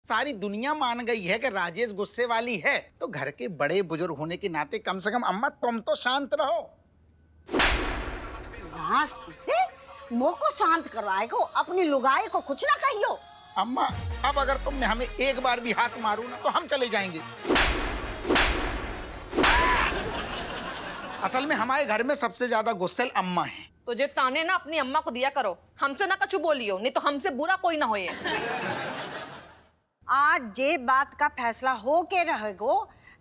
सारी दुनिया मान गई है कि राजेश गुस्से वाली है, तो घर के बड़े बुजुर्ग होने के नाते कम से कम अम्मा तुम तो शांत रहो। मुंह को शांत करवाएगो, अपनी लुगाई को कुछ ना कहियो। अम्मा अब अगर तुमने हमें एक बार भी हाथ मारू ना तो हम चले जाएंगे। असल में हमारे घर में सबसे ज्यादा गुस्सैल अम्मा है। तो जे ताने ना अपनी अम्मा को दिया करो, हमसे ना कछु बोलियो, नहीं तो हमसे बुरा कोई ना होए। आज ये बात का फैसला हो के रहेगो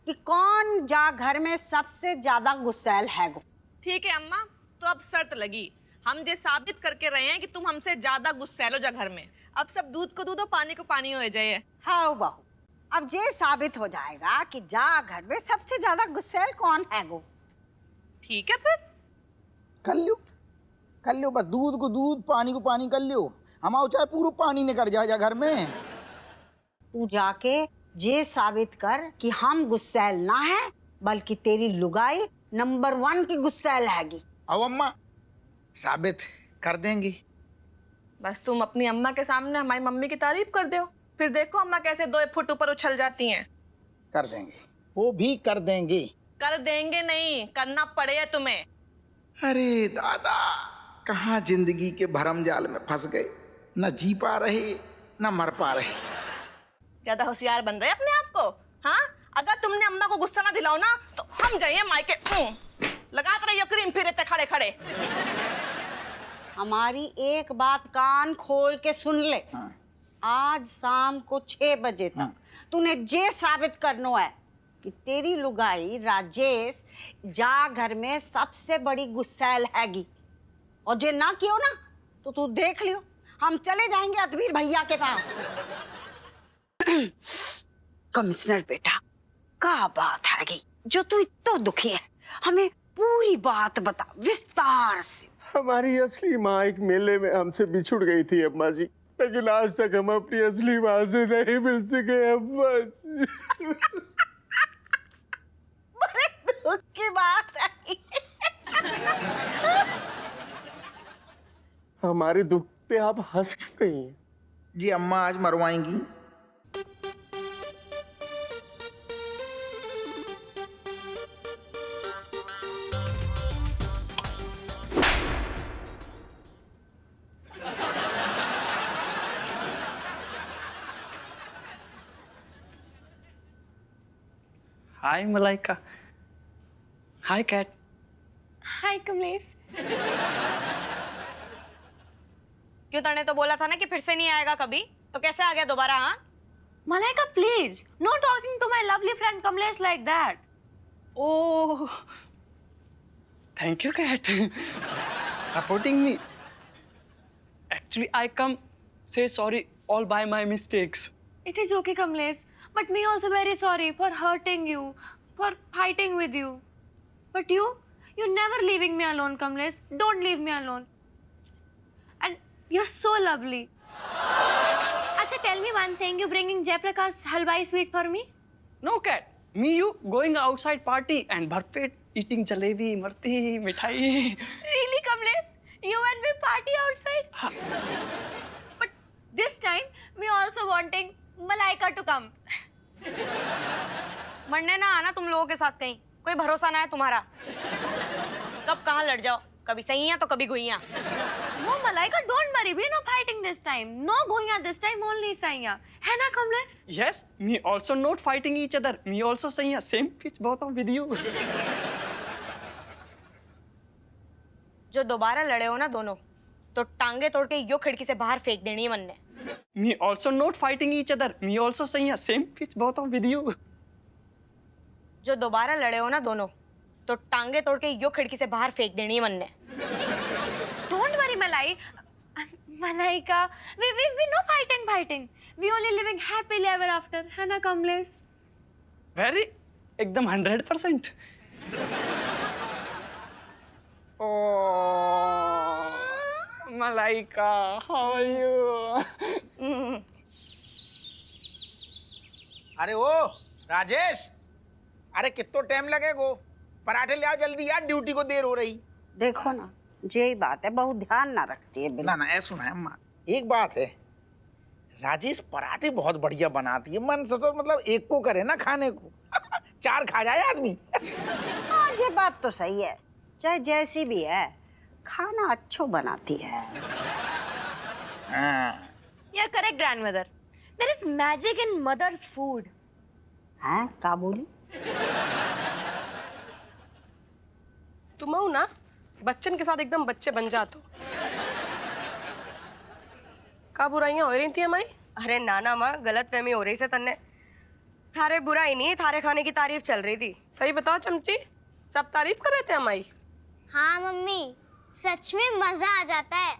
कि कौन जा घर में सबसे ज्यादा गुस्सैल है गो। ठीक है अम्मा, तो अब शर्त लगी, हम ये साबित करके रहे हैं कि तुम हमसे ज्यादा गुस्सैल हो जा घर में। अब सब दूध को दूध और पानी को पानी हो जाए। हाँ बहू, अब ये साबित हो जाएगा कि जा घर में सबसे ज्यादा गुस्सैल कौन है गो। ठीक है फिर कर लो बस, दूध को दूध पानी को पानी कर लो। हम चाहे पूरा पानी निकल जाए घर में। तू जाके ये साबित कर कि हम गुस्सैल ना है, बल्कि तेरी लुगाई नंबर 1 की गुस्सैल हैगी। अब अम्मा साबित कर देंगी। बस तुम अपनी अम्मा के सामने हमारी मम्मी की तारीफ कर दो, फिर देखो अम्मा कैसे 2 फुट ऊपर उछल जाती हैं। कर देंगे, वो भी कर देंगे। कर देंगे नहीं, करना पड़ेगा तुम्हें। अरे दादा, कहाँ जिंदगी के भरम जाल में फंस गए, न जी पा रहे न मर पा रहे। ज्यादा होशियार बन रहे अपने आप को। हाँ, अगर तुमने अम्मा को गुस्सा ना दिलाओ ना तो हम जाइए मायके। लगाते रहिए क्रीम फिर खड़े खड़े। हमारी एक बात कान खोल के सुन ले। आज शाम को 6 बजे तक तूने ये साबित करना है कि तेरी लुगाई राजेश जा घर में सबसे बड़ी गुस्सैल हैगी। और जे ना कियो ना तो तू देख लियो, हम चले जाएंगे अतवीर भैया के पास। कमिश्नर बेटा, क्या बात हैगी जो तू इतना दुखी है? हमें पूरी बात बता विस्तार से। हमारी असली माँ एक मेले में हमसे बिछुड़ गई थी अम्मा जी, लेकिन आज तक हम अपनी असली माँ से नहीं मिल सके अम्मा जी। बड़े दुख की बात है। हमारे दुख पे आप हंस क्यों रही हैं? जी अम्मा आज मरवाएंगी। हाय मलाइका। हाय कैट। हाय कमलेश। क्यों? तने तो बोला था ना कि फिर से नहीं आएगा कभी, तो कैसे आ गया दोबारा? हाँ Malaika please, no talking to my lovely friend Kamlesh like that. Oh thank you Kat, supporting me. Actually I come say sorry all by my mistakes. It is okay Kamlesh, but me also very sorry for hurting you, for fighting with you. But you never leaving me alone Kamlesh. Don't leave me alone. And you're so lovely. Acha, tell me one thing. You bringing Jayaprakash halwai sweet for me? No cat, me you going outside party and bharpet eating jalebi, marti, mithai. Really Kamlesh? You and me party outside? But this time me also wanting Malaika to come. मरने ना आना तुम लोगों के साथ कहीं, कोई भरोसा ना है तुम्हारा। कब कहाँ लड़ जाओ, कभी सैया तो कभी गुइया। No Malaika, don't worry. We no fighting this time. No Goya this time, only Saiya. है ना Kamlesh? Yes, me also not fighting each other. Me also saying same pitch both of with you. जो दोबारा लड़े हो ना दोनों, तो टांगे तोड़ के यो खिड़की से बाहर फेंक देनी है मन ने। Me also not fighting each other. Me also saying same pitch both of with you. जो दोबारा लड़े हो ना दोनों, तो टांगे तोड़ के यो खिड़की से बाहर फेंक देनी है मन ने। Don't worry Malaika. We no fighting. We only living happily ever after. है ना कमलेश? Very एकदम 100%. Oh, Malaika, how are you? अरे ओ राजेश, अरे कितना टाइम लगेगो? पराठे ले आओ जल्दी यार, ड्यूटी को देर हो रही। देखो ना, यही बात है, बहुत ध्यान ना रखती है। ना ना ऐसा सुना है अम्मा, एक बात है, राजेश पराठे बहुत बढ़िया बनाती है, मन सोचो मतलब एक को करे ना खाने को 4 खा जाए आदमी। हाँ ये बात तो सही है, चाहे जैसी भी है खाना अच्छो बनाती है। You're correct, grandmother. There is magic in mother's food. हैं का बोली? तुम हो ना बच्चन के साथ एकदम बच्चे बन जातो। का बुराइयां हो रही थी हमारी? अरे नाना माँ गलत फहमी हो रही से तन्ने। थारे बुराई नहीं, थारे खाने की तारीफ चल रही थी। सही बताओ चमची, सब तारीफ कर रहे थे हमारी। हाँ मम्मी, सच में मजा आ जाता है।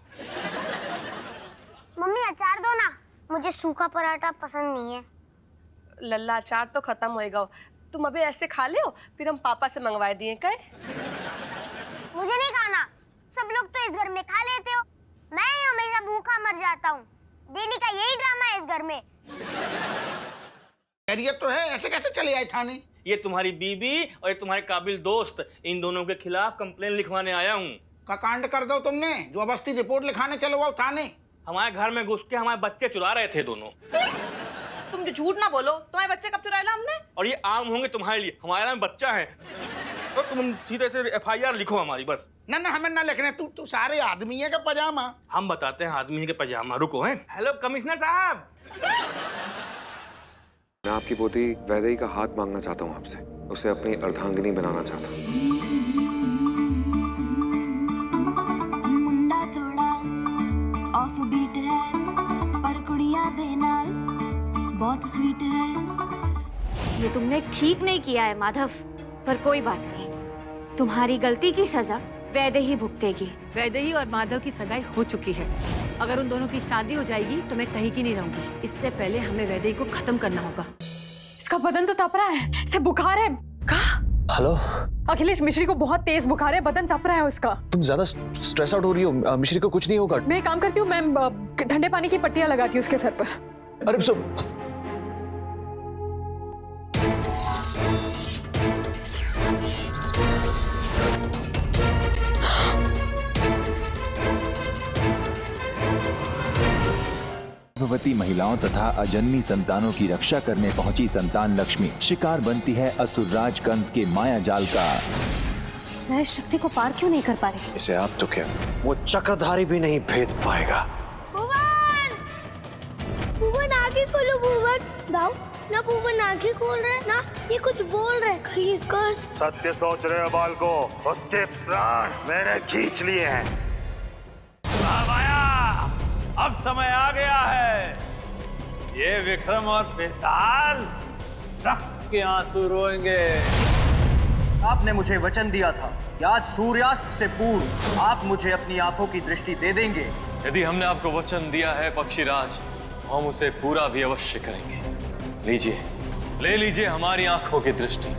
मम्मी अचार दो ना, मुझे सूखा पराठा पसंद नहीं है। लल्ला अचार तो खत्म होएगा, तुम अभी ऐसे खा ले हो, फिर हम पापा से मंगवाए दिए कहे। मुझे नहीं खाना, सब लोग तो इस घर में खा लेते हो, मैं ही हमेशा भूखा मर जाता हूँ। डेली का यही ड्रामा है इस घर में। खैरियत तो है, ऐसे कैसे चले आए थाने? ये तुम्हारी बीबी और ये तुम्हारे काबिल दोस्त, इन दोनों के खिलाफ कंप्लेन लिखवाने आया हूँ। का कांड कर दो तुमने, जो अबस्ती रिपोर्ट लिखाने चलो आओ थाने। हमारे घर में घुस के हमारे बच्चे चुरा रहे थे दोनों। तुम जो झूठ ना बोलो, तुम्हारे बच्चे कब चुराए ला हमने? और ये आम होंगे तुम्हारे लिए, हमारे में बच्चा है तो तुम सीधे से FIR लिखो हमारी बस। ना ना हमें ना लिखने, तू सारे आदमी है का पजामा। हम बताते हैं आदमी के पजामा। रुको हैं। हेलो कमिश्नर साहब। मैं आपकी पोती वैदेही का हाथ मांगना चाहता हूँ आपसे, उसे अपनी अर्धांगिनी बनाना चाहता हूँ। मुंडा थोड़ा ऑफ बीट है पर कुड़िया देना बहुत स्वीट है। ये तुमने ठीक नहीं किया है माधव, पर कोई बात नहीं, तुम्हारी गलती की सजा वैदेही भुगतेगी। वैदेही और माधव की सगाई हो चुकी है। अगर उन दोनों की शादी हो जाएगी तो मैं कहीं की नहीं रहूंगी। इससे पहले हमें वैदेही को खत्म करना होगा। इसका बदन तो तप रहा है, इसे बुखार है। हेलो अखिलेश, मिश्री को बहुत तेज बुखार है, बदन तप रहा है उसका। तुम ज्यादा स्ट्रेस आउट हो रही हो, मिश्री को कुछ नहीं होगा। मैं एक काम करती हूँ, मैं ठंडे पानी की पट्टियां लगाती हूँ उसके सर पर। अरे सब गर्भवती महिलाओं तथा अजन्मी संतानों की रक्षा करने पहुंची संतान लक्ष्मी शिकार बनती है असुरराज कंस के माया जाल का। मैं इस शक्ति को पार क्यों नहीं कर पा रही? इसे आप तो क्या, वो चक्रधारी भी नहीं भेद पाएगा। भुवन आगे खोलो भुवन। दाऊ ना भुवन आगे खोल रहे ना, ये कुछ बोल रहे, कहीं इसका सत्य सोच रहे हो बाल को, उसके प्राण मैंने खींच लिए हैं। अब समय आ गया है, ये विक्रम और बेताल रक्त के आंसू रोएंगे। आपने मुझे वचन दिया था कि आज सूर्यास्त से पूर्व आप मुझे अपनी आंखों की दृष्टि दे देंगे। यदि हमने आपको वचन दिया है पक्षीराज, तो हम उसे पूरा भी अवश्य करेंगे। लीजिए, ले लीजिए हमारी आंखों की दृष्टि।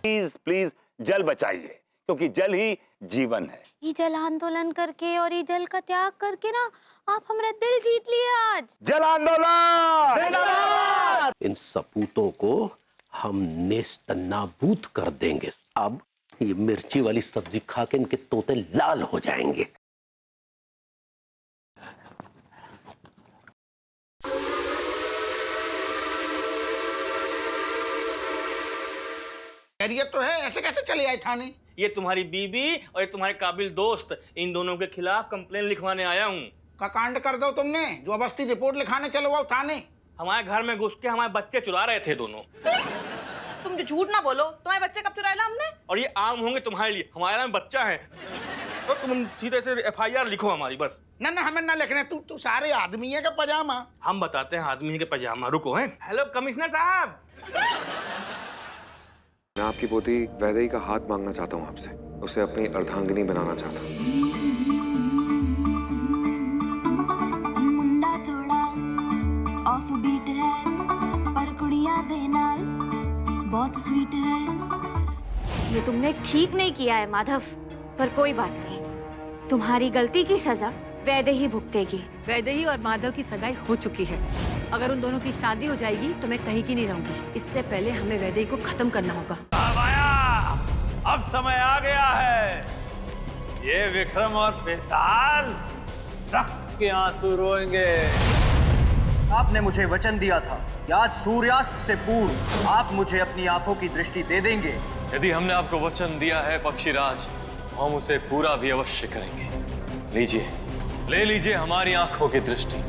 प्लीज प्लीज जल बचाइए, क्योंकि जल ही जीवन है। ये जल आंदोलन करके और ये जल का त्याग करके ना आप हमारा दिल जीत लिए आज। जल आंदोलन! इन सपूतों को हम नेस्तनाबूद कर देंगे। अब ये मिर्ची वाली सब्जी खा के इनके तोते लाल हो जाएंगे। खैरियत तो है, ऐसे कैसे चले आए थाने? ये तुम्हारी बीबी और ये तुम्हारे काबिल दोस्त, इन दोनों के खिलाफ कंप्लेन लिखवाने आया हूँ। का कांड कर दो तुमने, जो अबस्ती रिपोर्ट लिखाने चलो आओ थाने। हमारे घर में घुस के हमारे बच्चे चुरा रहे थे दोनों। तुम जो झूठ ना बोलो, तुम्हारे बच्चे कब चुराए ला हमने? और ये आम होंगे तुम्हारे लिए, हमारे में बच्चा है तो तुम सीधे से FIR लिखो हमारी बस। ना ना हमें ना लिखने, तू सारे आदमी है का पजामा। हम बताते हैं आदमी के पजामा। रुको हैं। हेलो कमिश्नर साहब। मैं आपकी पोती वैदेही का हाथ मांगना चाहता हूँ आपसे, उसे अपनी अर्धांगिनी बनाना चाहता हूँ। मुंडा थोड़ा ऑफ बीट है पर कुड़िया देना बहुत स्वीट है। ये तुमने ठीक नहीं किया है माधव, पर कोई बात नहीं, तुम्हारी गलती की सजा वैदेही भुगतेगी। वैदेही और माधव की सगाई हो चुकी है। अगर उन दोनों की शादी हो जाएगी तो मैं कहीं की नहीं रहूंगी। इससे पहले हमें वैदेही को खत्म करना होगा। माया, अब समय आ गया है। ये विक्रम और बेताल रक्त के आंसू रोएंगे। आपने मुझे वचन दिया था कि आज सूर्यास्त से पूर्व आप मुझे अपनी आंखों की दृष्टि दे देंगे। यदि हमने आपको वचन दिया है पक्षीराज, तो हम उसे पूरा भी अवश्य करेंगे। लीजिए, ले लीजिए हमारी आंखों की दृष्टि।